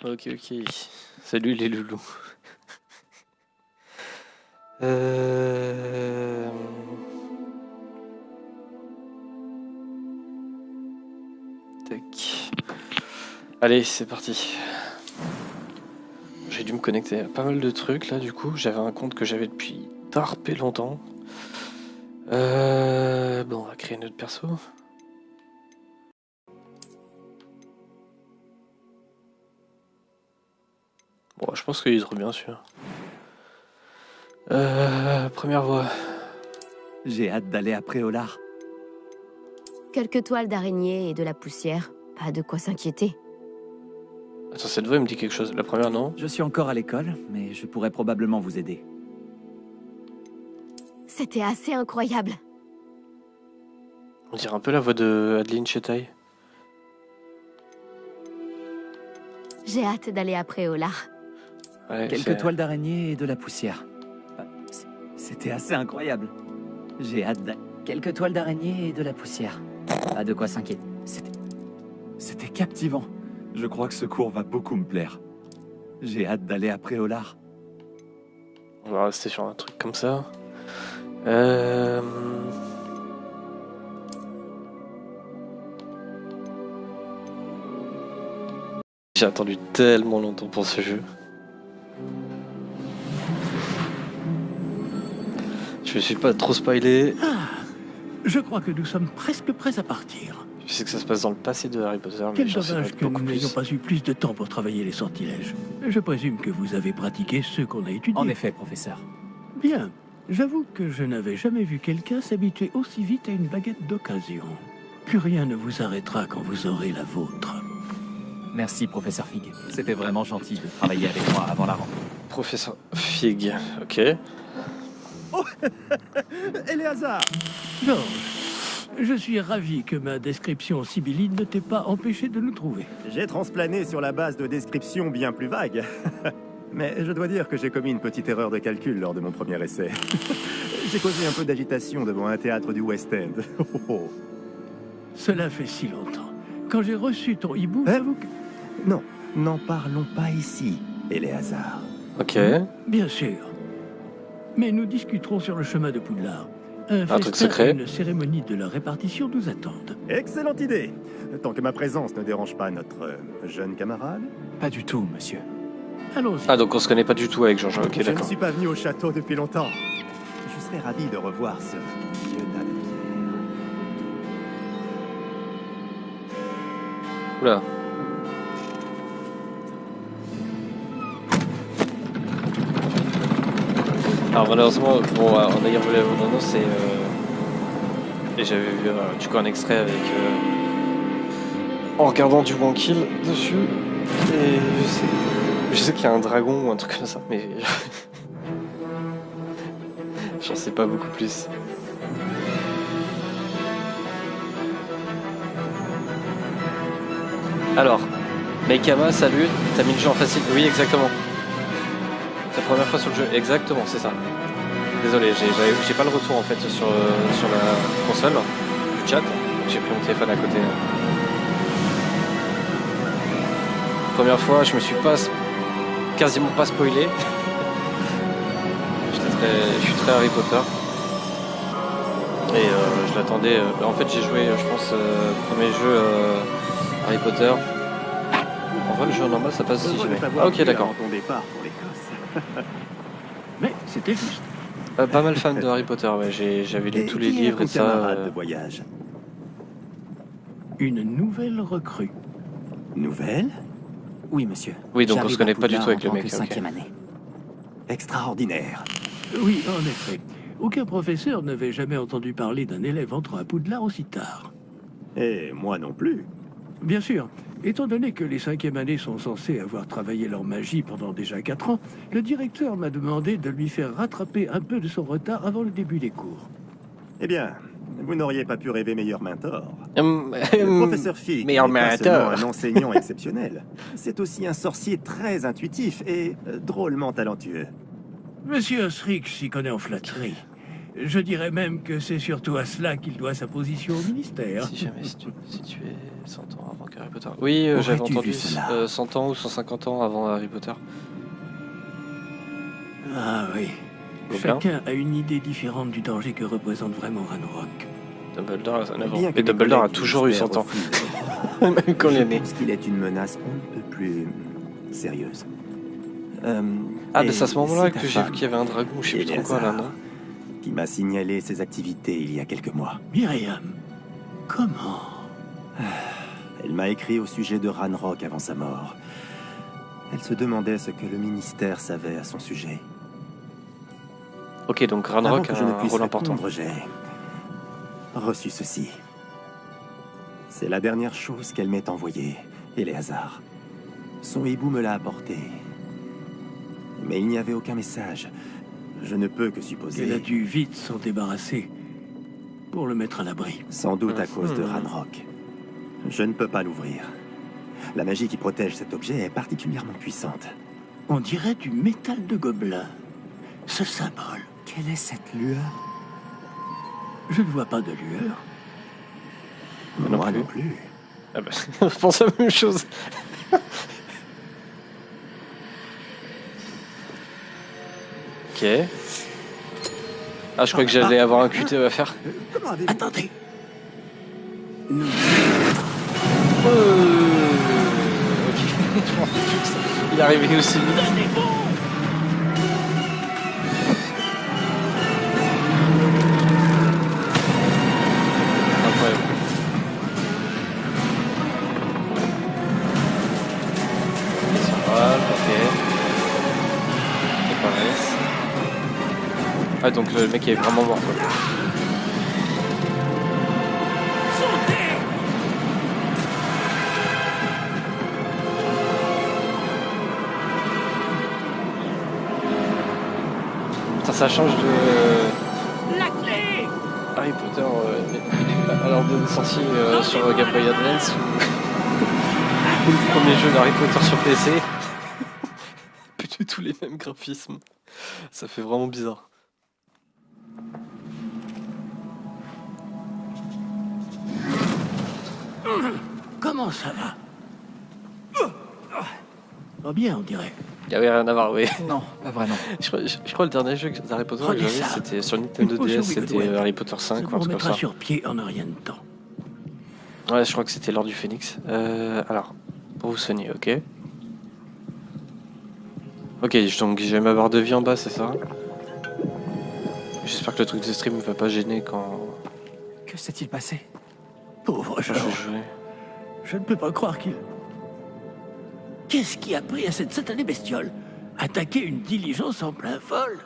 Ok, ok. Salut les loulous. Tac. Allez, c'est parti. J'ai dû me connecter à pas mal de trucs là, du coup. J'avais un compte que j'avais depuis tarpé longtemps. Bon, on va créer notre perso. Bon, je pense qu'il est trop bien sûr. Première voix. J'ai hâte d'aller à Préolard. Quelques toiles d'araignée et de la poussière. Pas de quoi s'inquiéter. Attends, cette voix elle me dit quelque chose. La première, non? Je suis encore à l'école, mais je pourrais probablement vous aider. C'était assez incroyable. On dirait un peu la voix de Adeline Chetaille. J'ai hâte d'aller à Préolard. Ouais, Quelques toiles d'araignée et de la poussière. C'était assez incroyable. J'ai hâte d'aller... Quelques toiles d'araignée et de la poussière. Pas de quoi s'inquiéter. C'était captivant. Je crois que ce cours va beaucoup me plaire. J'ai hâte d'aller à Préolard. On va rester sur un truc comme ça. J'ai attendu tellement longtemps pour ce jeu. Je me suis pas trop spoilé. Je crois que nous sommes presque prêts à partir. Je sais que ça se passe dans le passé de Harry Potter, mais Quel j'en sais dommage pas que beaucoup nous n'ayons plus. pas eu plus de temps pour travailler les sortilèges. Je présume que vous avez pratiqué ceux qu'on a étudiés. En effet, professeur. Bien. J'avoue que je n'avais jamais vu quelqu'un s'habituer aussi vite à une baguette d'occasion. Plus rien ne vous arrêtera quand vous aurez la vôtre. Merci, professeur Fig. C'était vraiment gentil de travailler avec moi avant la rentrée. Professeur Fig, ok. Oh Éléazar! Georges, je suis ravi que ma description sibylline ne t'ait pas empêché de nous trouver. J'ai transplané sur la base de descriptions bien plus vagues. Mais je dois dire que j'ai commis une petite erreur de calcul lors de mon premier essai. J'ai causé un peu d'agitation devant un théâtre du West End. Cela fait si longtemps. Quand j'ai reçu ton hibou, J'avoue que... Non, n'en parlons pas ici, Éléazar. Ok. bien sûr. Mais nous discuterons sur le chemin de Poudlard. Un truc festin secret. et une cérémonie de la répartition nous attendent. Excellente idée! Tant que ma présence ne dérange pas notre jeune camarade. Pas du tout, monsieur. Allons-y. Ah, donc on se connaît pas du tout avec Georges. Ok, Je ne d'accord. suis pas venu au château depuis longtemps. Je serais ravi de revoir ce vieux tas de pierre. Oula. Alors malheureusement, bon, en ayant vu la bande-annonce, et j'avais vu du coup un extrait avec en regardant du One Kill dessus, et je sais qu'il y a un dragon ou un truc comme ça, mais j'en sais pas beaucoup plus. Alors, Meikama, salut, t'as mis le jeu en facile? Oui, exactement. C'est la première fois sur le jeu, exactement, c'est ça. Désolé, j'ai pas le retour en fait sur la console du chat. J'ai pris mon téléphone à côté. Première fois, je me suis pas quasiment pas spoilé. Je suis très Harry Potter. Et je l'attendais. En fait, j'ai joué, je pense, premier jeu Harry Potter. En vrai, le jeu normal, ça passe si jamais. Ah, ok, d'accord. Ton départ pour l'Écosse. Mais c'était juste. Pas mal fan de Harry Potter, ouais. J'avais lu tous les livres et ça. Camarade de voyage. Une nouvelle recrue. Nouvelle? Oui, monsieur. Oui, donc on J'arrive se connaît à pas du Poudlard tout avec en le tant mec, que ok. cinquième année. Extraordinaire. Oui, en effet. Aucun professeur n'avait jamais entendu parler d'un élève entrant à Poudlard aussi tard. Et moi non plus. Bien sûr, étant donné que les cinquièmes années sont censées avoir travaillé leur magie pendant déjà 4 ans, le directeur m'a demandé de lui faire rattraper un peu de son retard avant le début des cours. Eh bien, vous n'auriez pas pu rêver meilleur mentor. Le professeur Fig n'est meilleur pas seulement mentor. un enseignant exceptionnel. C'est aussi un sorcier très intuitif et drôlement talentueux. Monsieur Osric s'y connaît en flatterie. Je dirais même que c'est surtout à cela qu'il doit sa position au ministère. Si jamais situé 100 ans avant qu'Harry Potter. Oui, j'avais Aurais-tu entendu vu cela 100 ans ou 150 ans avant Harry Potter. Ah oui. Donc, Chacun a une idée différente du danger que représente vraiment Ranrock. Dumbledore a un avant. Bien que Et mes Dumbledore a collègues du toujours eu ministère 100 ans. refusent. Même quand il est Je né. pense qu'il est une menace un peu plus sérieuse. Ah, et mais c'est à ce moment-là c'est que ta j'ai vu femme, qu'il y avait un dragon, je sais plus trop quoi là, Eleazar, non? qui m'a signalé ses activités il y a quelques mois. Myriam, comment? Elle m'a écrit au sujet de Ranrock avant sa mort. Elle se demandait ce que le ministère savait à son sujet. Ok, donc Avant Ranrock que a je ne un puisse rôle important. répondre, j'ai reçu ceci. C'est la dernière chose qu'elle m'ait envoyée, Eleazar. Son hibou me l'a apporté. Mais il n'y avait aucun message. Je ne peux que supposer. Elle a dû vite s'en débarrasser pour le mettre à l'abri. Sans doute à cause de Mhm. Ranrock. Je ne peux pas l'ouvrir. La magie qui protège cet objet est particulièrement puissante. On dirait du métal de gobelin. Ce symbole, Quelle est cette lueur? je ne vois pas de lueur. Non Moi plus. non plus. Ah bah, je pense à la même chose. Ok. Ah, je crois que j'allais avoir un QTE à faire. Comment avez-vous... Attendez. Nous... Ok. Je m'en fous de ça. Il est arrivé aussi vite. Incroyable. Central, ok. C'est pareil. Ah, donc le mec est vraiment mort quoi. Putain, ça change de Harry Potter alors de sortie sur Game Boy Advance ou le premier jeu d'Harry Potter sur PC. Plus du tout les mêmes graphismes. Ça fait vraiment bizarre. Comment ça va? Oh bien, on dirait. Il y avait rien à voir, oui. Non, pas vraiment. Je crois le dernier jeu d'Harry Potter que Prenez j'avais, ça. c'était sur Nintendo Une potion DS, c'était Wicked Way. Harry Potter Ça 5 vous ou un truc comme remettra ça. sur pied en un rien de temps. Ouais, je crois que c'était l'heure du Phénix. Alors, pour vous soigner, ok. Ok, donc j'ai ma barre de vie en bas, c'est ça? J'espère que le truc de stream ne va pas gêner quand Que s'est-il passé? Pauvre je vais George. jouer. Je ne peux pas croire qu'il... Qu'est-ce qui a pris à cette satanée bestiole? Attaquer une diligence en plein vol?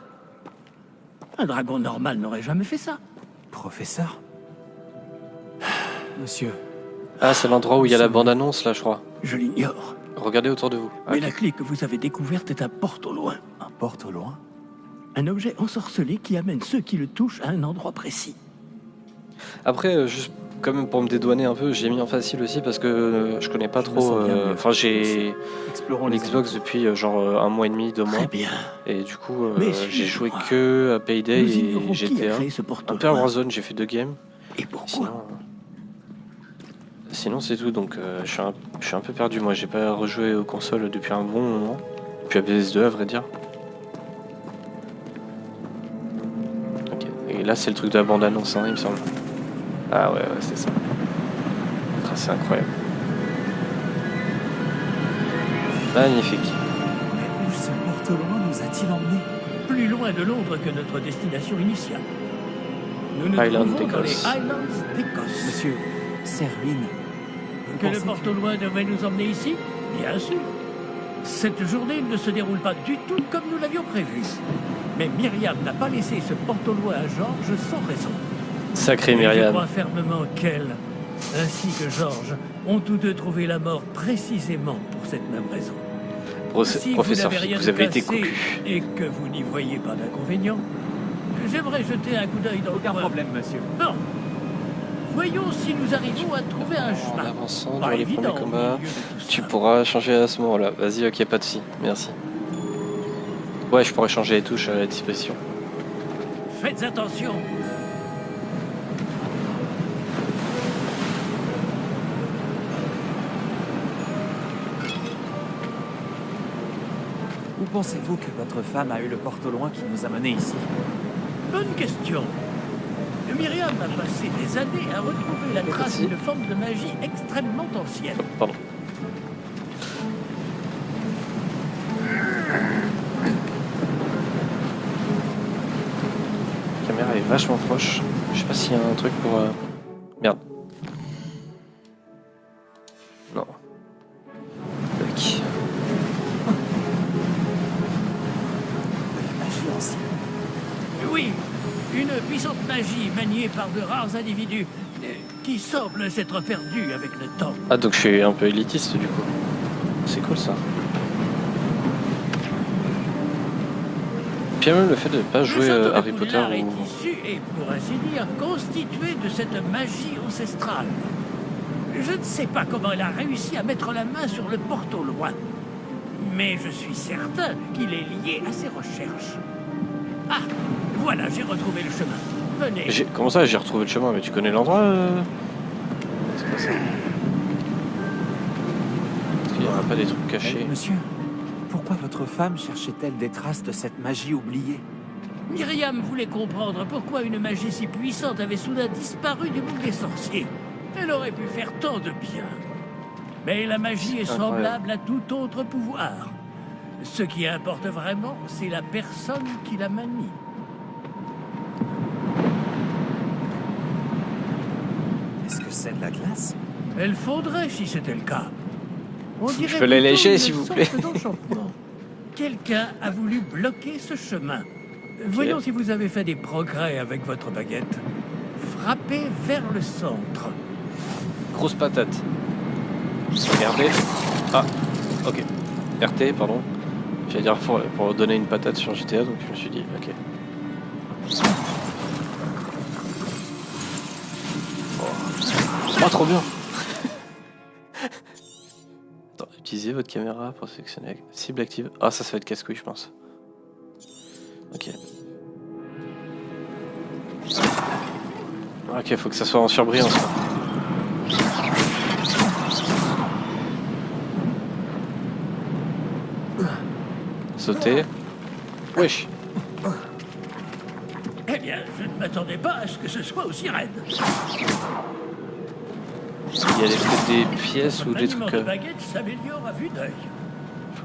Un dragon normal n'aurait jamais fait ça. Professeur? Monsieur, Ah, c'est l'endroit où il y a la bande-annonce, là, je crois. Je l'ignore. Regardez autour de vous. Ah, Mais ok. la clé que vous avez découverte est un porte au loin. un porte au loin? Un objet ensorcelé qui amène ceux qui le touchent à un endroit précis. Après, juste quand même pour me dédouaner un peu, j'ai mis en facile aussi parce que je connais pas Je me trop. sens bien mieux. Enfin, j'ai Explorons une les Xbox depuis genre un mois et demi, 2 mois. Très bien. Et du coup, Mais j'ai joué suis-moi. que à Payday Nous et ignorons qui a GTA. créé ce porte Un au peu à loin. Warzone, j'ai fait 2 games. Et pourquoi? Sinon c'est tout. Donc je suis un peu perdu. Moi, j'ai pas rejoué aux consoles depuis un bon moment. Puis à PS2, à vrai dire. Ok. Et là, c'est le truc de la bande-annonce, hein, il me semble. Ah ouais, c'est ça. Ah, c'est incroyable. Magnifique. Mais où ce porte au loin nous a-t-il emmenés? Plus loin de Londres que notre destination initiale. Nous nous Highland trouvons dans les d'Écosse. Highlands d'Écosse. Monsieur, ces ruines. Vous Que le pensez porte au loin devait nous emmener ici? Bien sûr. Cette journée ne se déroule pas du tout comme nous l'avions prévu. Mais Myriam n'a pas laissé ce porte au loin à Georges sans raison. Sacré Et je Myriam. crois fermement qu'elle, ainsi que Georges, ont tous deux trouvé la mort précisément pour cette même raison. Si Professeur vous n'avez Flick, rien vous avez été cassé cocu. et que vous n'y voyez pas d'inconvénient, j'aimerais jeter un coup d'œil dans Aucun le coin. problème, monsieur. Bon. Voyons si nous arrivons à trouver un En chemin. avançant Pas dans les évident, premiers au combats, milieu de tout tu ça. pourras changer à ce moment-là. Vas-y, ok, pas de soucis. Merci. Ouais, je pourrais changer les touches à la disposition. Faites attention. Où pensez-vous que votre femme a eu le porte au loin qui nous a menés ici? Bonne question. Myriam a passé des années à retrouver la trace d'une forme de magie extrêmement ancienne. Pardon. La caméra est vachement proche. Je sais pas s'il y a un truc pour... Merde. Non. Tac. Magie ancienne. Oui, une puissante magie maniée par de rares individus qui semblent s'être perdus avec le temps. Ah, donc je suis un peu élitiste du coup. C'est cool ça. Puis même le fait de ne pas jouer Le château de Harry Potter Poudlard est ou... issu et, pour ainsi dire, constitué de cette magie ancestrale. Je ne sais pas comment elle a réussi à mettre la main sur le porte au loin, mais je suis certain qu'il est lié à ses recherches. Ah, voilà, j'ai retrouvé le chemin. Venez. Comment ça, j'ai retrouvé le chemin? Mais tu connais l'endroit C'est pas ça. Est-ce qu'il n'y aura pas des trucs cachés? Monsieur, pourquoi votre femme cherchait-elle des traces de cette magie oubliée? Myriam voulait comprendre pourquoi une magie si puissante avait soudain disparu du monde des sorciers. Elle aurait pu faire tant de bien. Mais la magie est semblable à tout autre pouvoir. Ce qui importe vraiment, c'est la personne qui la manie. Est-ce que c'est de la glace? Elle fondrait si c'était le cas. On dirait Je peux la plutôt lécher, une s'il vous sorte plaît. d'enchantement. Quelqu'un a voulu bloquer ce chemin. Voyons si vous avez fait des progrès avec votre baguette. Frappez vers le centre. Grosse patate. Regardez. Ah, ok. RT, pardon. J'allais dire pour donner une patate sur GTA, donc je me suis dit, ok. Oh, trop bien. Attends, utilisez votre caméra pour sélectionner cible active. Ah, ça va être casse-couille, je pense. Ok. Ok, faut que ça soit en surbrillance. Sauter. Wesh. Eh bien, je ne m'attendais pas à ce que ce soit aussi raide. Il y a des pièces ou des Maniement trucs... de baguette s'améliore à vue d'œil.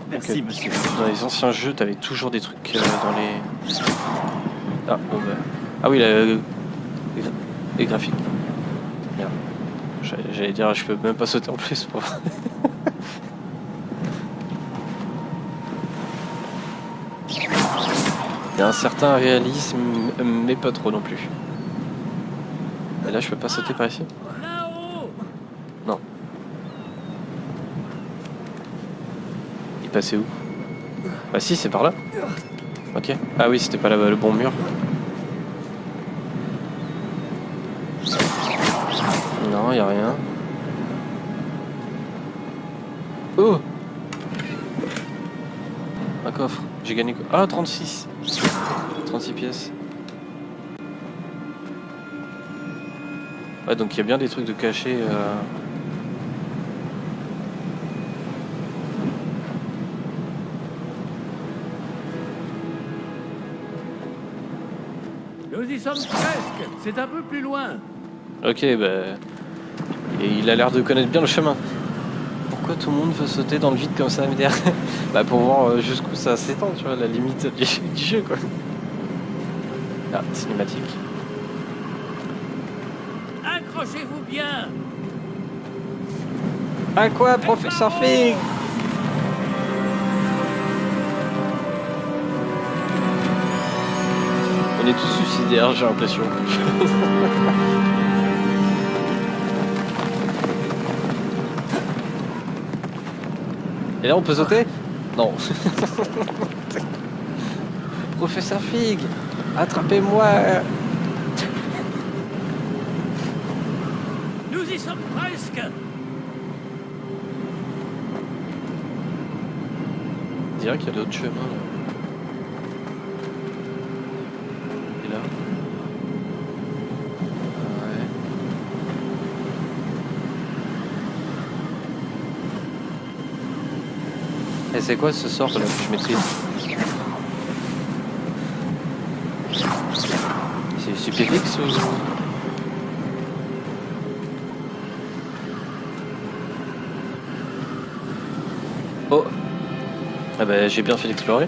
Merci, monsieur. Dans les anciens jeux, t'avais toujours des trucs dans les... Ah, bon bah... Ah oui, les graphiques. Merde. J'allais dire, je peux même pas sauter en plus pour... Il y a un certain réalisme, mais pas trop non plus. Et là, je peux pas sauter par ici? Là-haut! Non. Il passait où? Bah si, c'est par là. Ok. Ah oui, c'était pas là le bon mur. Non, y a rien. Oh! Un coffre. J'ai gagné quoi? Ah, 36. 36 pièces. Ouais, donc il y a bien des trucs de cachés. Nous y sommes presque. C'est un peu plus loin. Ok, bah... Et il a l'air de connaître bien le chemin. Pourquoi tout le monde veut sauter dans le vide comme ça, MDR? Bah pour voir jusqu'où ça s'étend, tu vois, la limite du jeu, quoi. Ah, cinématique. Accrochez-vous bien. À quoi, professeur Fig? On est tous suicidaires, j'ai l'impression. Et là, on peut sauter? Non. Professeur Fig, attrapez-moi. Nous y sommes presque. On dirait qu'il y a d'autres chemins là. Et là? Et c'est quoi ce sort là que je maîtrise? C'est Stupéfix ou... Oh. Ah bah j'ai bien fait d'explorer.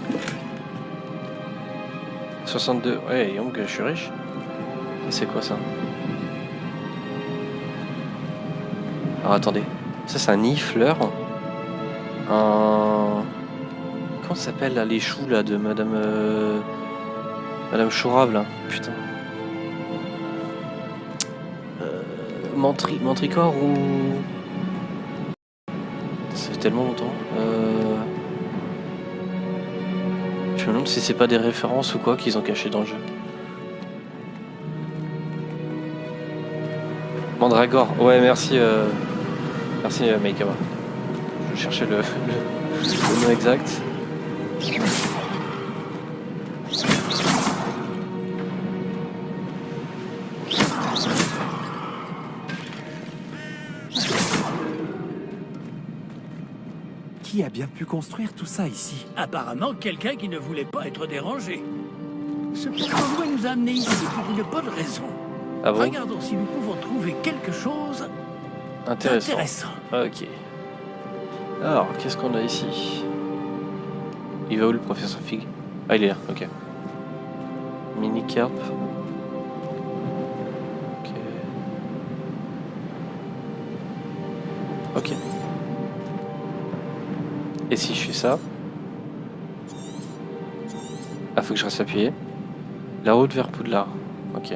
62. Ouais, Young, je suis riche. C'est quoi ça? Alors attendez. Ça c'est un nid-fleur. Un... Comment ça s'appelle là, les choux là de Madame... Madame Chourave là. Putain. Mantricore ou... Ça fait tellement longtemps. Je me demande si c'est pas des références ou quoi qu'ils ont caché dans le jeu. Mandragore. Ouais, merci. Merci Maikawa. Je cherchais le nom exact. Qui a bien pu construire tout ça ici? Apparemment, quelqu'un qui ne voulait pas être dérangé. Ce porte-loin nous a amenés ici pour une bonne raison. Ah bon? Regardons si nous pouvons trouver quelque chose Intéressant. Ok. Alors, qu'est-ce qu'on a ici? Il va où le professeur Fig? Ah, il est là, ok. Mini-carp. Ok. Ok. Et si je fais ça? Ah, faut que je reste appuyé. La route vers Poudlard. Ok.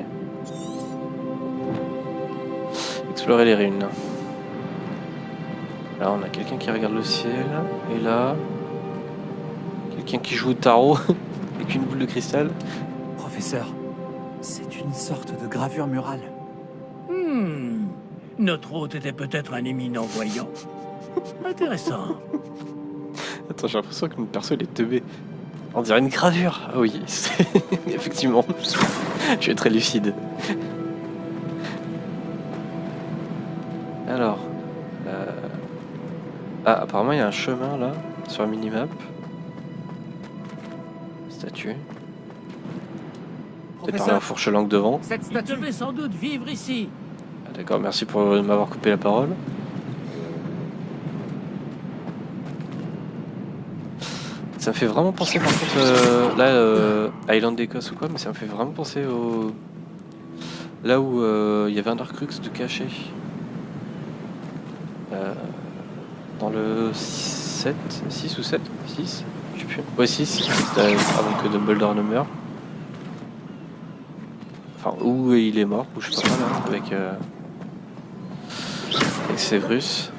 Explorer les ruines. Là, on a quelqu'un qui regarde le ciel. Et là... Quelqu'un qui joue au tarot avec une boule de cristal. Professeur, c'est une sorte de gravure murale. Notre hôte était peut-être un éminent voyant. Intéressant. Attends, j'ai l'impression que notre perso il est teubé. On dirait une gravure. Ah oui, effectivement. Je suis très lucide. Alors... Ah, apparemment il y a un chemin là, sur la minimap. Statue. Peut-être par la fourche langue devant. Cette Il statue... devait sans doute vivre ici. Ah, d'accord, merci pour m'avoir coupé la parole. Ça me fait vraiment penser par contre, là, Island d'Écosse ou quoi, mais ça me fait vraiment penser au... Là où il y avait un Darkrux de caché. Dans le 7, 6 ou 7 6 je sais plus. Ouais, 6, avant que Dumbledore ne meure. Enfin, où il est mort, ou je sais pas là, avec Severus.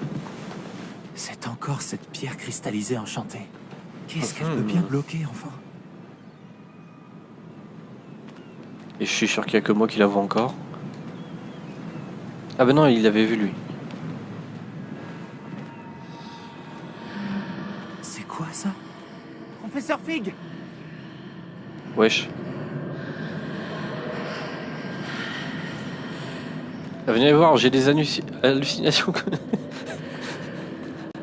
C'est encore cette pierre cristallisée enchantée. Qu'est-ce qu'elle peut bien bloquer, enfin? Et je suis sûr qu'il y a que moi qui la vois encore. Ah ben non, il l'avait vu lui. C'est quoi ça? Professeur Fig! Wesh. Ah, venez voir, j'ai des hallucinations.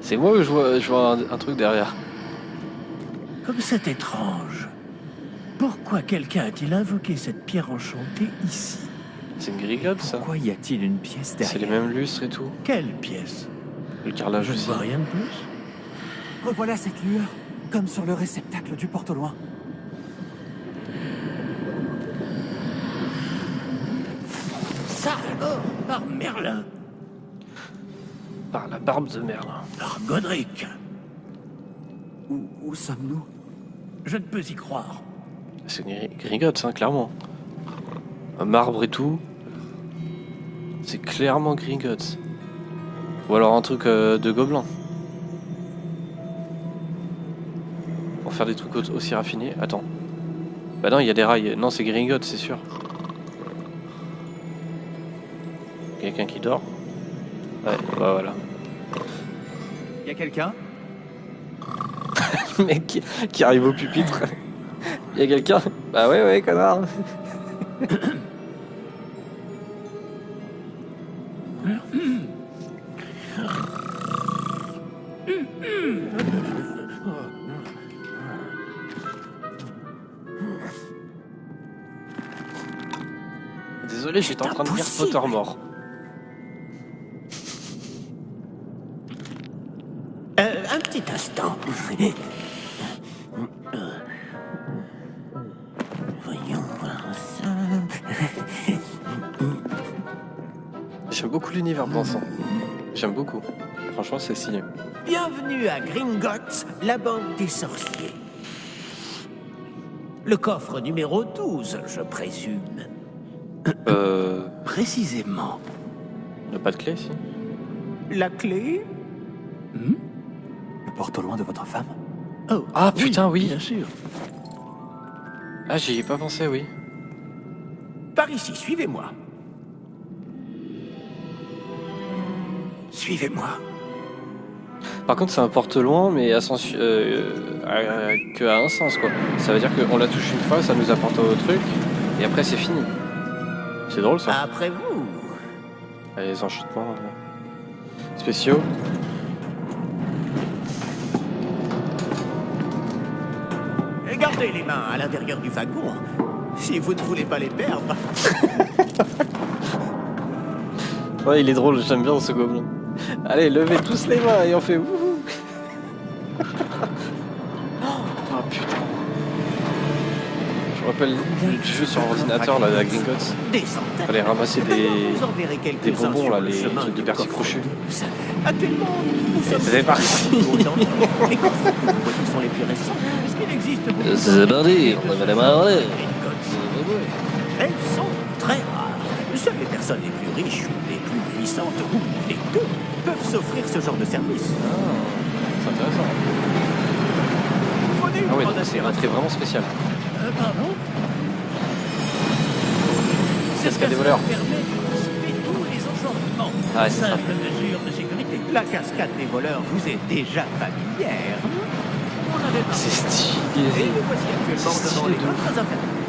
C'est moi ou je vois un truc derrière? Comme c'est étrange. Pourquoi quelqu'un a-t-il invoqué cette pierre enchantée ici? C'est une grigade ça? Pourquoi y a-t-il une pièce derrière? C'est les mêmes lustres et tout. Quelle pièce? Le carrelage Je ne aussi. vois rien de plus. Revoilà cette lueur, comme sur le réceptacle du porte au loin. Ça alors, par Merlin, Par la barbe de Merlin. par Godric. Où sommes-nous? Je ne peux y croire. C'est une Gringotts, hein, clairement. Un marbre et tout. C'est clairement Gringotts. Ou alors un truc de gobelin. Pour faire des trucs aussi raffinés. Attends. Bah non, il y a des rails. Non, c'est Gringotts, c'est sûr. Quelqu'un qui dort. Ouais, bah voilà. Y a quelqu'un? Le mec qui arrive au pupitre. Il y a quelqu'un? Bah ouais, connard. Désolé, j'étais en train de lire Pottermore. Un petit instant. Voyons voir ça. J'aime beaucoup l'univers pensant. J'aime beaucoup. Franchement, c'est stylé. Bienvenue à Gringotts, la banque des sorciers. Le coffre numéro 12, je présume. Précisément. Il n'y a pas de clé ici. La clé? Le porte au loin de votre femme? Oh, Ah putain, oui. Bien sûr. Ah, j'y ai pas pensé, oui. Par ici, suivez-moi. Suivez-moi. Par contre, c'est un porte-loin, mais à sens, que à un sens, quoi. Ça veut dire qu'on la touche une fois, ça nous apporte au truc, et après c'est fini. C'est drôle, ça. Après vous. Allez, les enchantements spéciaux. Et gardez les mains à l'intérieur du wagon, si vous ne voulez pas les perdre. Ouais, il est drôle, j'aime bien ce gobelin. Allez, levez tous les mains et on fait wouhou. Oh putain. Je me rappelle du jeu sur ordinateur là, de la Gringotts. Fallait ramasser des bonbons là, les trucs de persil crochu. Actuellement, nous sommes C'est parti. Les coffres que vous voyez sont les plus récents. Est-ce qu'il existe beaucoup de C'est parti, on va démarrer. Elles sont très rares. Seules les personnes les plus riches ou les plus puissantes ou les deux peuvent s'offrir ce genre de service. C'est intéressant. Prenez une Ah oui, grande donc c'est un trait vraiment spécial. Pardon? Qu'est-ce qu'il y a des voleurs? Permet d'anticiper tous les enchantements. Ah, c'est ça. Simple mesure de sécurité. La cascade des voleurs vous est déjà familière. On avait parlé. C'est Et stylé. nous voici actuellement C'est devant stylé les de ouf. coffres infernaux.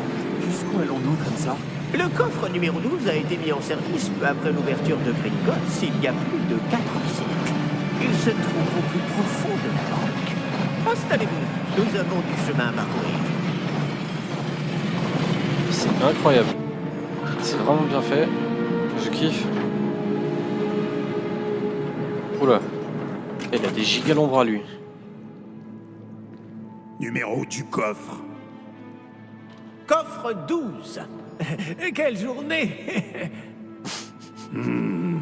Jusqu'où allons-nous comme ça? Le coffre numéro 12 a été mis en service peu après l'ouverture de Gringotts il y a plus de 4 siècles. Il se trouve au plus profond de la banque. Installez-vous, nous avons du chemin à parcourir. C'est incroyable. C'est vraiment bien fait. Je kiffe. Oula. Il a des giga l'ombre à lui. Numéro du coffre. Coffre 12. Quelle journée. Putain,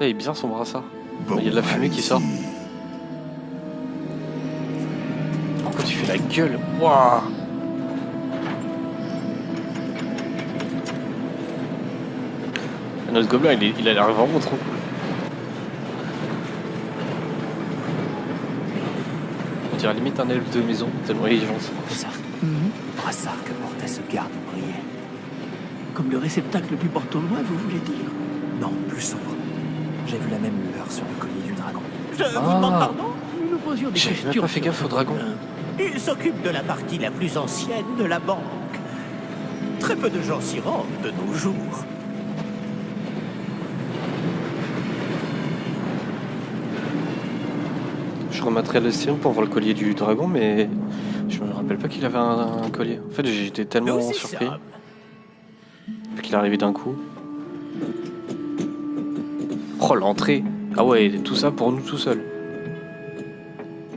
il est bien son brassard. Il y a de la fumée qui sort. Pourquoi tu fais la gueule? Waouh. Notre gobelin, il a l'air vraiment trop cool. On dirait limite un elfe de maison, tellement il est gentil. Professeur, le brassard que portait ce garde brillait. Comme le réceptacle du porte au loin, vous voulez dire? Non, plus sombre. J'ai vu la même lueur sur le collier du dragon. Je vous demande pardon? Nous nous posions des J'avais questions. même pas fait gaffe au dragon. Il s'occupe de la partie la plus ancienne de la banque. Très peu de gens s'y rendent de nos jours. Je remettrai le stream pour voir le collier du dragon, mais je me rappelle pas qu'il avait un collier. En fait, j'étais tellement Nous y surpris sommes. qu'il est arrivé d'un coup. Oh, l'entrée! Ah ouais, tout ça pour nous tout seuls.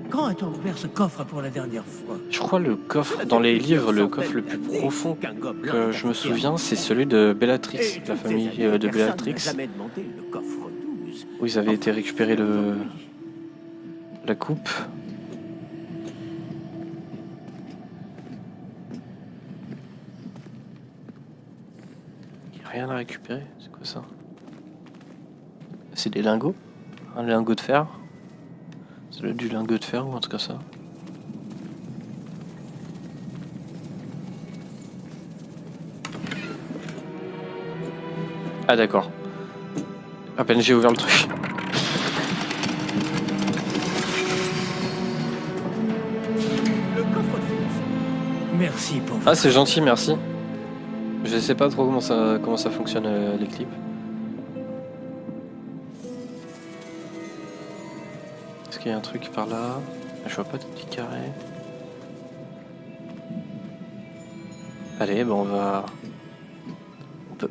Quand a-t-on ouvert ce coffre pour la dernière fois? Je crois le coffre, dans les livres, le coffre le plus profond que je me souviens, c'est celui de Bellatrix, la famille de Bellatrix, où ils avaient été récupérer la coupe. Il n'y a rien à récupérer, c'est quoi ça? C'est des lingots? Un lingot de fer? C'est du lingot de fer ou un truc comme ça? Ah d'accord. À peine j'ai ouvert le truc. Le coffre 12. Merci pour Ah c'est gentil, merci. Je sais pas trop comment ça fonctionne les clips. Est-ce qu'il y a un truc par là? Je vois pas de petit carré. Allez, bon, on va... On peut...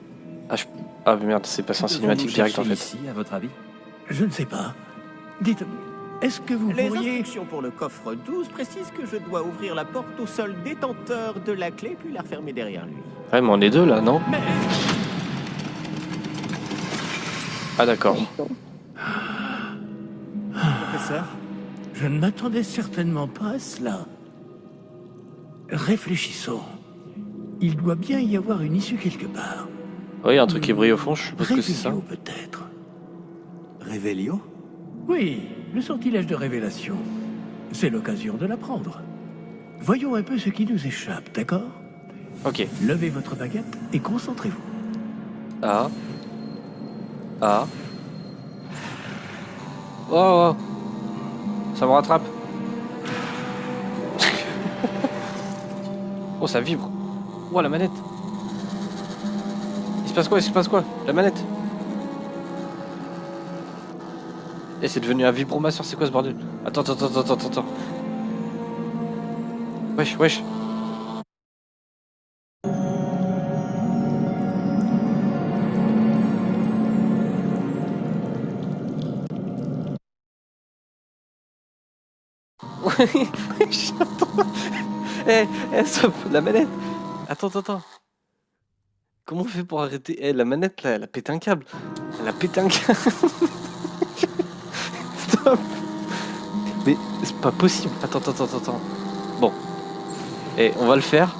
Ah merde, c'est passé en cinématique direct en fait. Ici, à votre avis? Je ne sais pas. Dites, est-ce que vous Les pourriez... instructions pour le coffre 12 précisent que je dois ouvrir la porte au seul détenteur de la clé puis la refermer derrière lui. Ouais, mais on est deux là, non? Mais... Ah d'accord. Professeur? Je ne m'attendais certainement pas à cela. Réfléchissons. Il doit bien y avoir une issue quelque part. Oui, un truc qui brille au fond, je suppose que c'est ça. Révélio, peut-être. Révélio? Oui, le sortilège de révélation. C'est l'occasion de l'apprendre. Voyons un peu ce qui nous échappe, d'accord? Ok. Levez votre baguette et concentrez-vous. Ah. Ah. Oh, oh. Ça me rattrape. Oh, ça vibre. Oh, la manette. Il se passe quoi? Il se passe quoi? La manette. Et c'est devenu un vibromasseur, c'est quoi ce bordel? Attends. Wesh. Stop, la manette. Attends. Comment on fait pour arrêter? La manette là, elle a pété un câble. Stop. Mais c'est pas possible. Attends. Bon. On va le faire.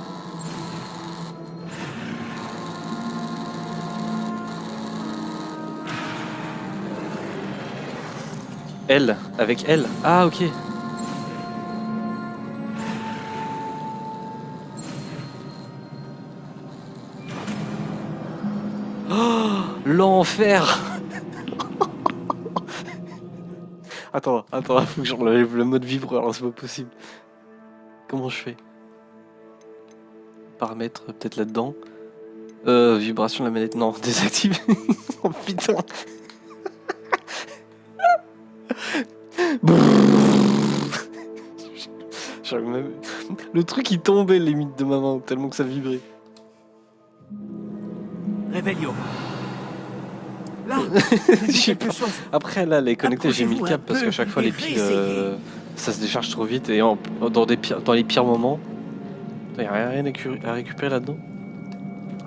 Elle, avec elle. Ah ok. Oh, l'enfer. Attends, faut que j'enlève le mode vibreur, c'est pas possible. Comment je fais? Paramètres, peut-être là-dedans. Vibration de la manette, non, désactive. Oh putain. Même... Le truc il tombait limite de ma main, tellement que ça vibrait. Révélio. Là, Je sais pas. Après là, elle est connectée, j'ai mis le câble parce qu'à chaque fois les piles, ça se décharge trop vite et dans les pires moments, il n'y a rien à récupérer là-dedans.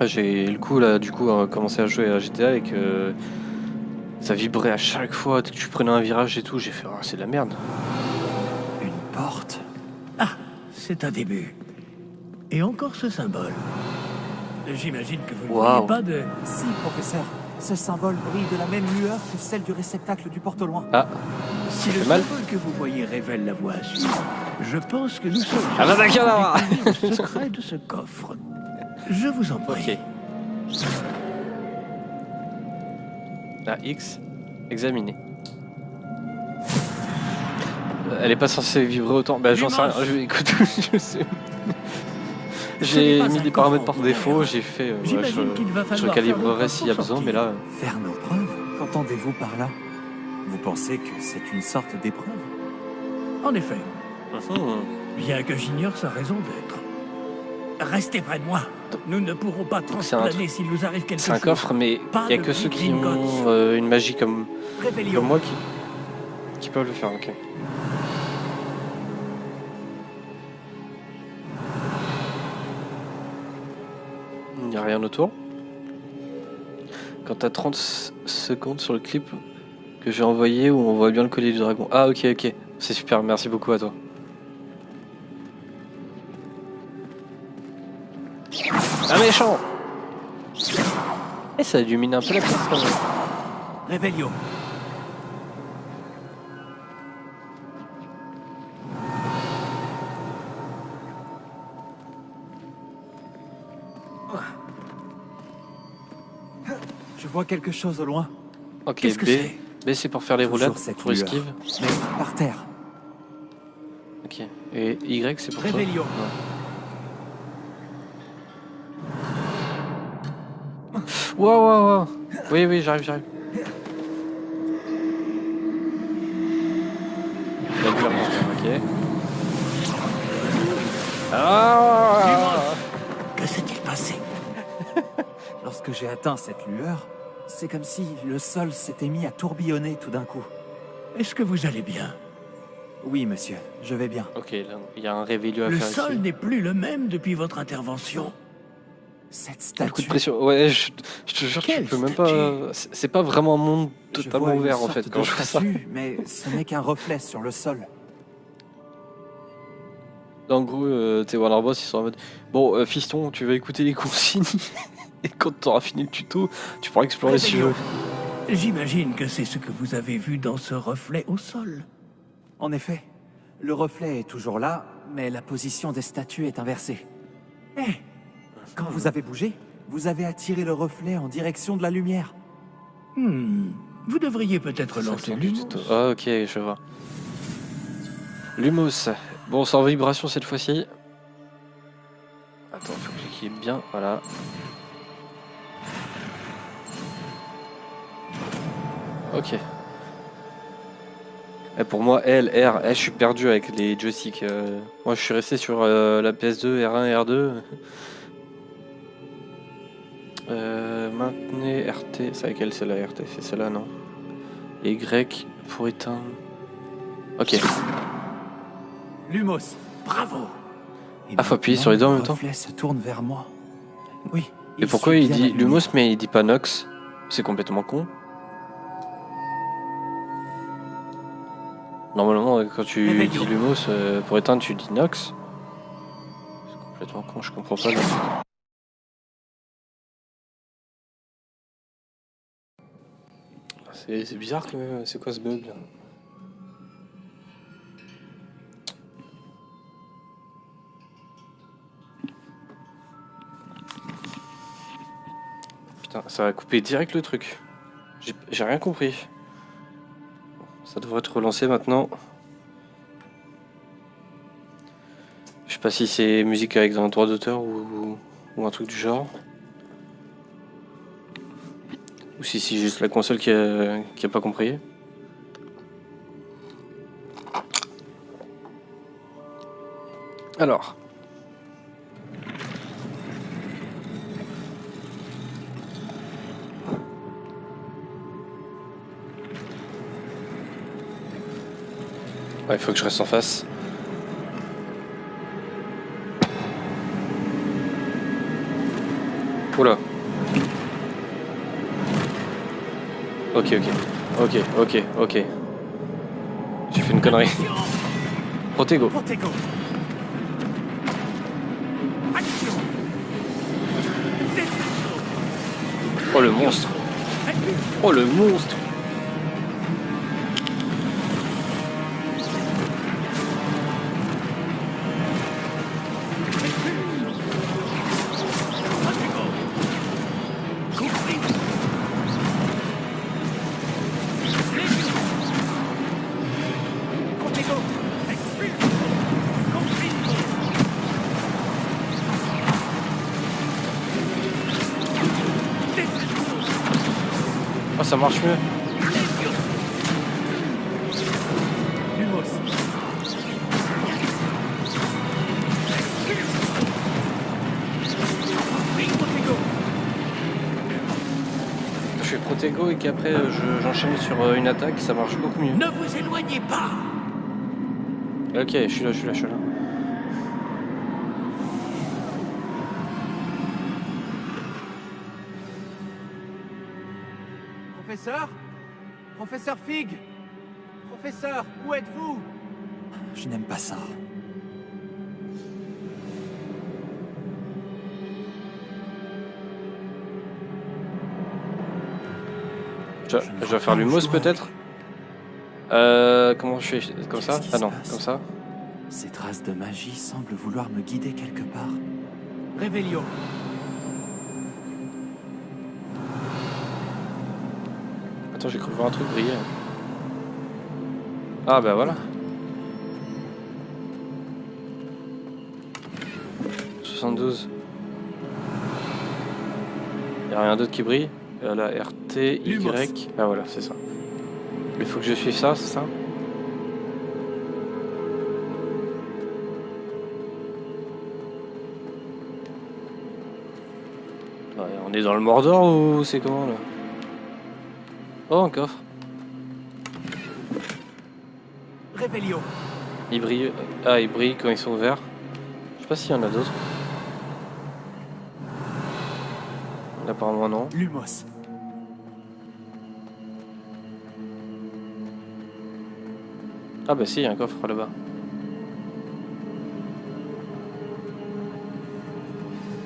J'ai le coup là, du coup, commencé à jouer à GTA et que ça vibrait à chaque fois que tu prenais un virage et tout. J'ai fait, c'est de la merde. Une porte. Ah, c'est un début. Et encore ce symbole. J'imagine que vous ne voyez pas de... Si, professeur. Ce symbole brille de la même lueur que celle du réceptacle du porte au loin. Ah, Si le fait mal. symbole que vous voyez révèle la voie à suivre, je pense que nous sommes... Ah bah d'accord. le secret de ce coffre. Je vous en prie. Ok. La X, examiner. Elle est pas censée vibrer autant. Bah j'en sais rien. Écoute, je sais. J'ai mis des paramètres par défaut. J'ai fait. Je calibrerai s'il y a besoin, mais là. Faire nos preuves? Qu'entendez-vous par là? Vous pensez que c'est une sorte d'épreuve? En effet, bien que j'ignore sa raison d'être. Restez près de moi. Nous ne pourrons pas transplaner s'il nous arrive quelque chose. C'est un coffre, mais il n'y a que ceux qui ont une magie comme moi qui peuvent le faire. Ok. Il n'y a rien autour. Quand t'as 30 secondes sur le clip que j'ai envoyé où on voit bien le collier du dragon. Ah ok. C'est super, merci beaucoup à toi. Un méchant. Ça illumine un peu la pièce quand même. Révélio. Je vois quelque chose au loin. Ok, Qu'est-ce que c'est? B c'est pour faire les Toujours roulades, cette pour lueur. esquive. Mais par terre. Ok. Et Y c'est pour toi. Révélio. Non. Wow. Oui, j'arrive. Il a vu la porte, ok. Ok. Ah! Que s'est-il passé? Lorsque j'ai atteint cette lueur, c'est comme si le sol s'était mis à tourbillonner tout d'un coup. Est-ce que vous allez bien? Oui, monsieur, je vais bien. Ok, là, il y a un réveillon à Le faire sol ici. n'est plus le même depuis votre intervention. Cette Un coup de statue... pression. Ouais, je te jure, tu Quelle peux même statue? pas. C'est pas vraiment un monde Je totalement vois une ouvert en sorte fait de quand je fais ça. statue, mais ce n'est qu'un reflet sur le sol. En gros, tu sais, Warner Bros, ils sont en mode bon, fiston, tu vas écouter les consignes et quand tu auras fini le tuto, tu pourras explorer ce jeu. J'imagine que c'est ce que vous avez vu dans ce reflet au sol. En effet, le reflet est toujours là, mais la position des statues est inversée. Eh, quand vous avez bougé, vous avez attiré le reflet en direction de la lumière. Vous devriez peut-être lancer du l'humour. tuto. Ah, ok, je vois. Lumos. Bon, c'est en vibration cette fois-ci. Attends, faut que j'équilibre bien, voilà. Ok. Et pour moi, L, R, je suis perdu avec les joysticks. Moi, je suis resté sur la PS2, R1 et R2. Maintenez RT. C'est laquelle c'est la RT? C'est celle-là, non? Et Y pour éteindre. Ok. Lumos, Bravo. et Ah, faut appuyer sur les deux en même temps. Le reflet se tourne vers moi. Oui. Et pourquoi il suit bien dit la lumière. Lumos mais il dit pas Nox? C'est complètement con. Normalement, quand tu Réveillon. dis Lumos pour éteindre, tu dis Nox. C'est complètement con, je comprends pas. C'est bizarre quand même, c'est quoi ce bug là? Putain, ça va couper direct le truc. J'ai rien compris. Ça devrait être relancé maintenant. Je sais pas si c'est musique avec un droit d'auteur ou un truc du genre. Ou si c'est juste la console qui a pas compris. Alors. Ouais, il faut que je reste en face. Oula. Ok. J'ai fait une connerie. Protego. Protego. Action. Oh le monstre. Oh le monstre. Oh ça marche mieux. Lumos. Je fais Protego et qu'après j'enchaîne sur une attaque, ça marche beaucoup mieux. Ne vous éloignez pas. Ok, je suis là. Professeur? Professeur Fig? Professeur, où êtes-vous? Je n'aime pas ça. Je vais faire Lumos peut-être. Comment je fais? Comme ça? Qu'est-ce qui Ah non, se passe comme ça. Ces traces de magie semblent vouloir me guider quelque part. Réveillon. Attends, j'ai cru voir un truc briller. Ah bah voilà. 72. Y'a rien d'autre qui brille. La RT, Y. Ah voilà, c'est ça. Il faut que je suive ça, c'est ça? est dans le Mordor ou c'est comment là? Oh, un coffre. Réveillon. Il brille. Ah, il brille quand ils sont ouverts. Je sais pas s'il y en a d'autres. Apparemment non. Lumos. Ah bah si, il y a un coffre là-bas.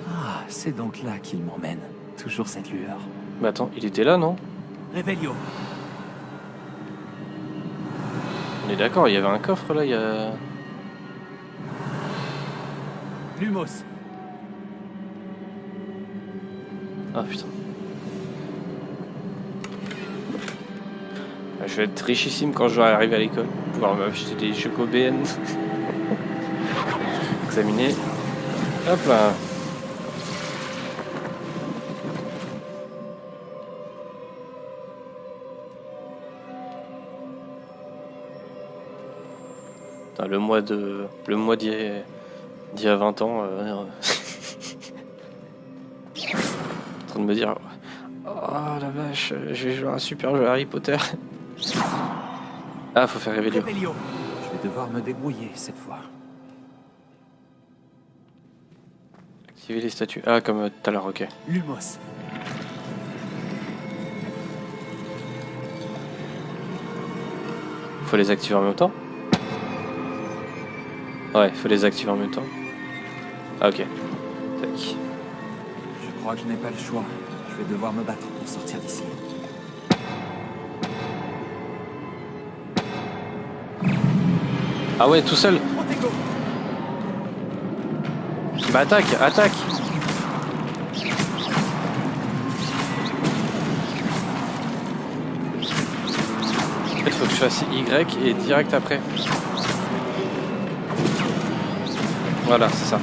Ah, c'est donc là qu'il m'emmène. Toujours cette lueur. Mais attends, il était là, non? Réveillon. On est d'accord, il y avait un coffre là, il y a... Lumos. Ah putain. Je vais être richissime quand je vais arriver à l'école. Pouvoir m'acheter des chocobènes. Examiner. Hop là. Putain, le mois d'il y a 20 ans. En train de me dire. Oh la vache, je vais jouer à un super jeu Harry Potter. Ah, faut faire révéler. Réveillon. Je vais devoir me débrouiller cette fois. Activer les statues. Ah, comme tout à l'heure, ok. Lumos. Faut les activer en même temps? Ouais, faut les activer en même temps. Ah, ok. Tac. Je crois que je n'ai pas le choix. Je vais devoir me battre pour sortir d'ici. Ah ouais, tout seul. Protego. Bah attaque, attaque. En fait, faut que je fasse Y et direct après. Voilà, c'est ça.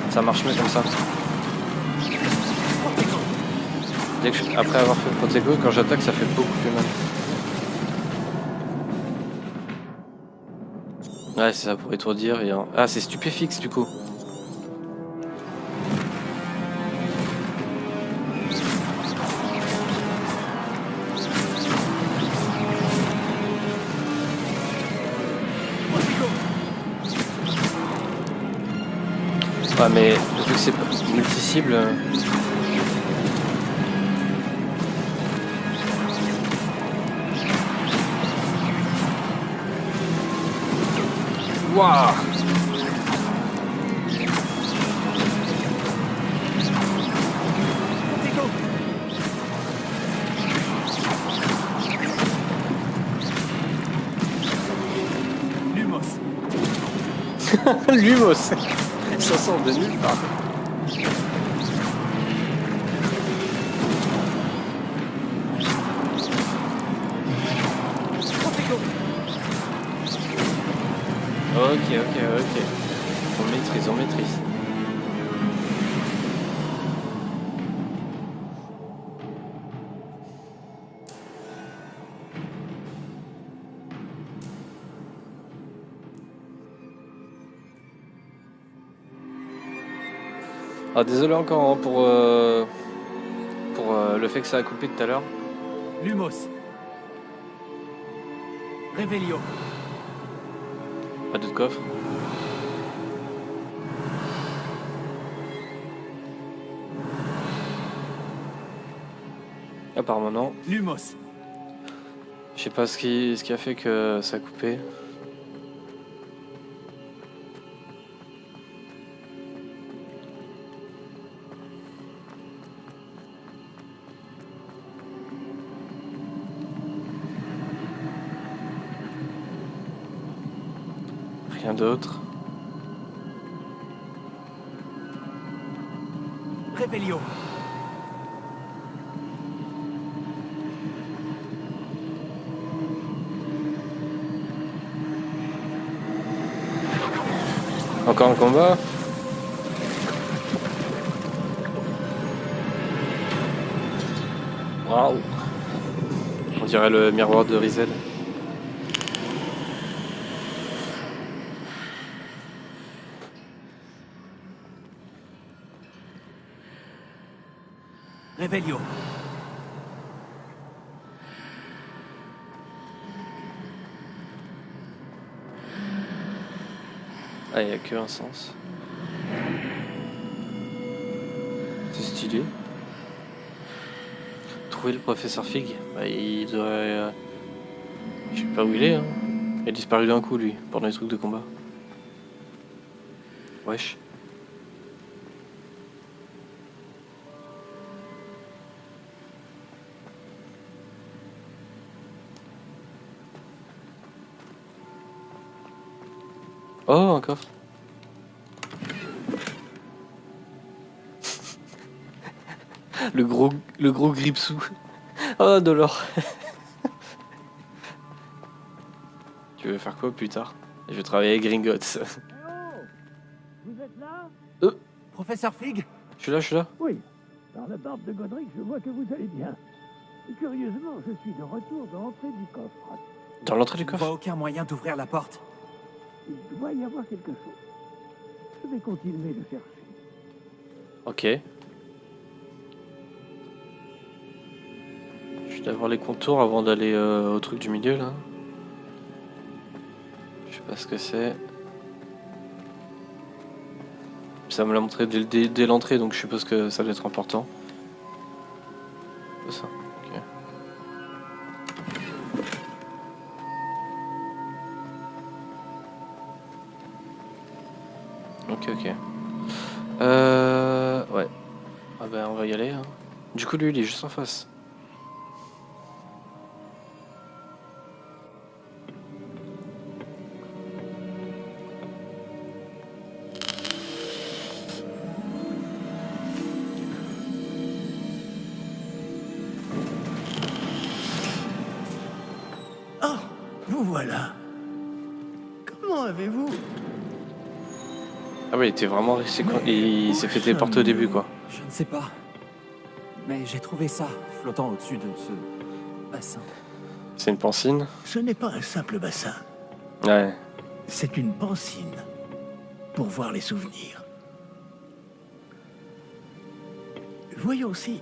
Ça marche mieux comme ça. Dès que après avoir fait le Protego, quand j'attaque, ça fait beaucoup plus mal. Ouais, c'est ça pour étourdir. Et ah, c'est stupéfixe du coup. Ouais, mais vu que c'est multi-cible. Waouh! Lumos. Lumos! Ça sort de nulle part. Protego. Ok. On maîtrise. Ah, désolé encore hein, pour le fait que ça a coupé tout à l'heure. Lumos. Réveillon. Pas d'autre coffre. Apparemment non. Lumos. Je sais pas ce qui a fait que ça a coupé. Rien d'autre. Réveillon. Encore un combat. Waouh. On dirait le miroir de Rizel. Revelio. Ah, il n'y a que un sens. C'est stylé. Trouver le professeur Fig. Bah, il devrait... Je sais pas où il est. Hein. Il a disparu d'un coup, lui, pendant les trucs de combat. Wesh. Oh, un coffre. le gros gripsou. Oh, de l'or. Tu veux faire quoi plus tard? Je vais travailler avec Gringotts. Vous êtes là? Professeur Fig? Je suis là. Oui. Par la barbe de Godric, je vois que vous allez bien. Curieusement, je suis de retour dans l'entrée du coffre. Dans l'entrée du Je ne vois coffre. aucun moyen d'ouvrir la porte. Il doit y avoir quelque chose. Je vais continuer de chercher. Ok. Je vais voir les contours avant d'aller au truc du milieu là. Je sais pas ce que c'est. Ça me l'a montré dès l'entrée, donc je suppose que ça doit être important. C'est ça. Ok. Ok. Ouais. Ah ben on va y aller. Hein. Du coup lui il est juste en face. Oh, vous voilà. Comment avez-vous? Ah oui, il était vraiment resté il s'est fait téléporter au début quoi. Je ne sais pas. Mais j'ai trouvé ça flottant au-dessus de ce bassin. C'est une pancine. Ce n'est pas un simple bassin. Ouais. C'est une pancine. Pour voir les souvenirs. Voyons aussi.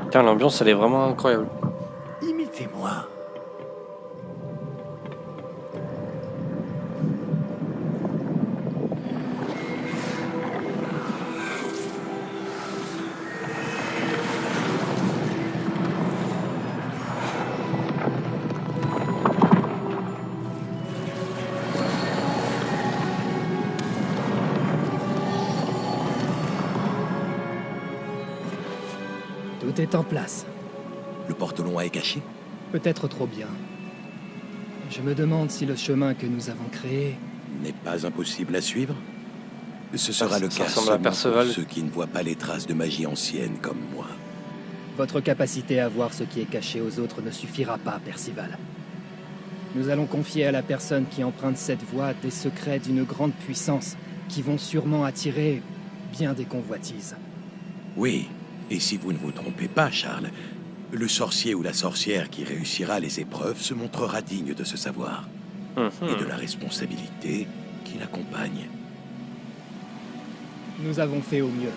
Putain, l'ambiance elle est vraiment incroyable. Imitez-moi. Tout est en place. Le porte-long est caché? Peut-être trop bien. Je me demande si le chemin que nous avons créé... N'est pas impossible à suivre? Ce sera le ça cas ressemble à seulement Perceval. pour ceux qui ne voient pas les traces de magie ancienne comme moi. Votre capacité à voir ce qui est caché aux autres ne suffira pas, Percival. Nous allons confier à la personne qui emprunte cette voie des secrets d'une grande puissance qui vont sûrement attirer bien des convoitises. Oui, et si vous ne vous trompez pas, Charles, le sorcier ou la sorcière qui réussira les épreuves se montrera digne de ce savoir et de la responsabilité qui l'accompagne. Nous avons fait au mieux.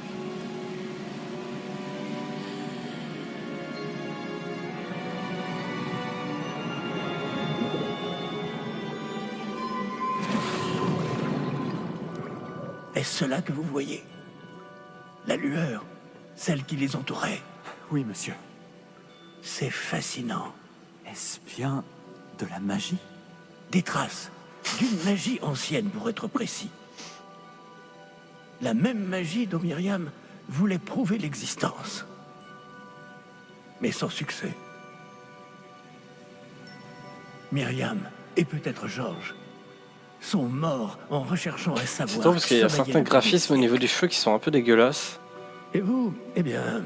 Est-ce cela que vous voyez? La lueur, celle qui les entourait. Oui, monsieur. C'est fascinant. Est-ce bien de la magie? Des traces d'une magie ancienne, pour être précis. La même magie dont Myriam voulait prouver l'existence. Mais sans succès. Myriam, et peut-être Georges, sont morts en recherchant à C'est savoir... drôle parce qu'il y a sommeiller certains le graphismes au mystère. niveau des cheveux qui sont un peu dégueulasses. Et vous, eh bien...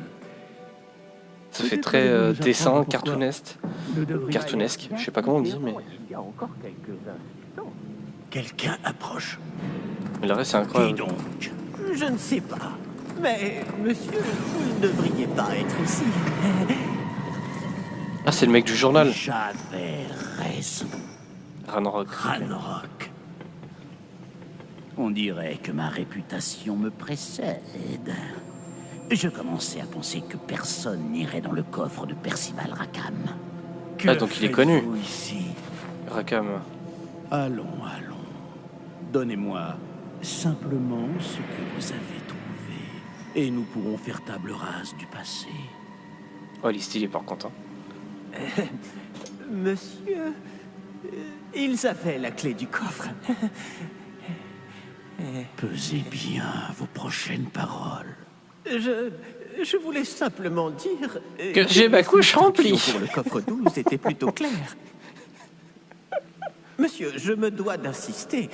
Ça fait peut-être très allez-vous nous dessin apprendre pourquoi cartoonesque. nous devrions Cartoonesque, aller je sais pas comment on dit, mais il y a encore quelques instants. Quelqu'un approche. mais le reste c'est Qui incroyable. donc? Je ne sais pas. Mais, monsieur, vous ne devriez pas être ici. Ah, c'est le mec du journal. J'avais raison. Ranrock. Ranrock. On dirait que ma réputation me précède. Je commençais à penser que personne n'irait dans le coffre de Percival Rackham. Ah, donc il est connu. faites-vous ici? Rackham. Allons. Donnez-moi simplement ce que vous avez trouvé. Et nous pourrons faire table rase du passé. Oh, il est stylé par contre. Hein. Monsieur, ils avaient la clé du coffre. Pesez bien vos prochaines paroles. Je voulais simplement dire Que j'ai ma couche remplie. Pour le coffre 12 était plutôt clair. Monsieur, je me dois d'insister.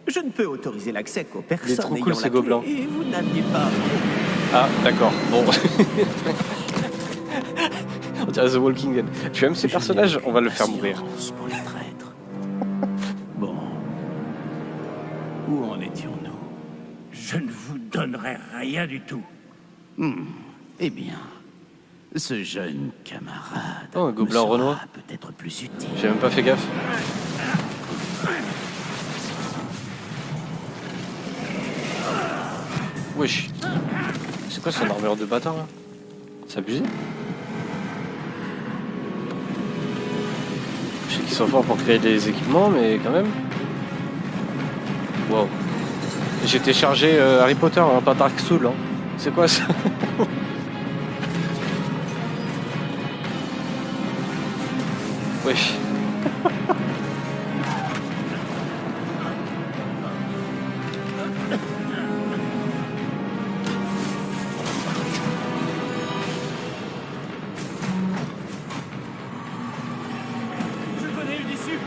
Je ne peux autoriser l'accès qu'aux personnes trop cool, ayant ces la clé, gobelins. et vous n'aviez pas... Ah, d'accord. Bon. On dirait The Walking Dead. Tu aimes ces personnages? On va le faire mourir. Pour les traîtres. Bon. Où en étions-nous? Je ne vous donnerai rien du tout. Eh bien, ce jeune camarade Oh, un gobelin me sera renois. peut-être plus utile. J'ai même pas fait gaffe. Wesh. C'est quoi son armure de bâtard là? C'est abusé. Je sais qu'ils sont forts pour créer des équipements, mais quand même. Wow. J'ai téléchargé Harry Potter, hein, pas Dark Souls. Hein. C'est quoi ça? Wesh. Je connais une issue.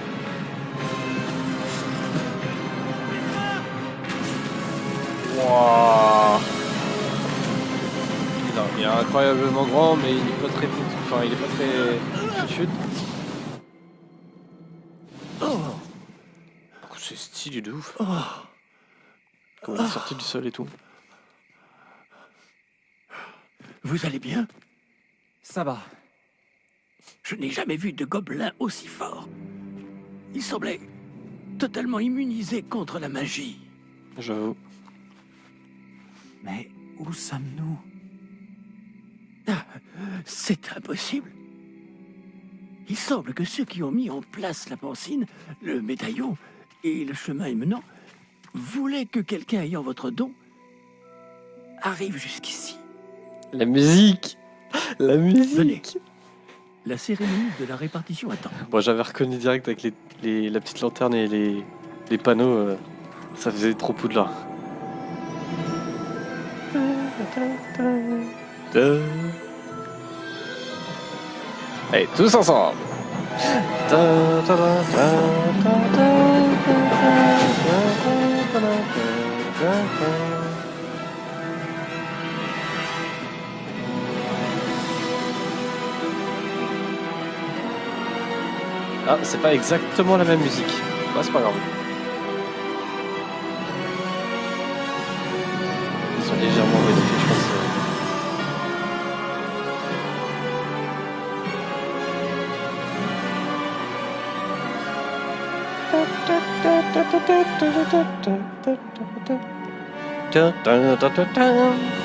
Wouah. Non, il est incroyablement grand, mais il est pas très, enfin, il est pas très sud. Oh, C'est stylé de ouf. Comment il est sorti du sol et tout. vous allez bien? Ça va. Je n'ai jamais vu de gobelin aussi fort. Il semblait totalement immunisé contre la magie. J'avoue. Mais où sommes-nous? Ah, c'est impossible. Il semble que ceux qui ont mis en place la pancine, le médaillon et le chemin émenant voulaient que quelqu'un ayant votre don arrive jusqu'ici. La musique. La musique. Venez. La cérémonie de la répartition attend. Bon, j'avais reconnu direct avec la petite lanterne et les panneaux. Ça faisait trop Poudlard. Allez, tous ensemble. Ah, c'est pas exactement la même musique. Bah, c'est pas grave. Ils sont légèrement modifiés, je pense. Ta ta ta ta ta ta ta ta ta ta ta ta ta ta ta ta.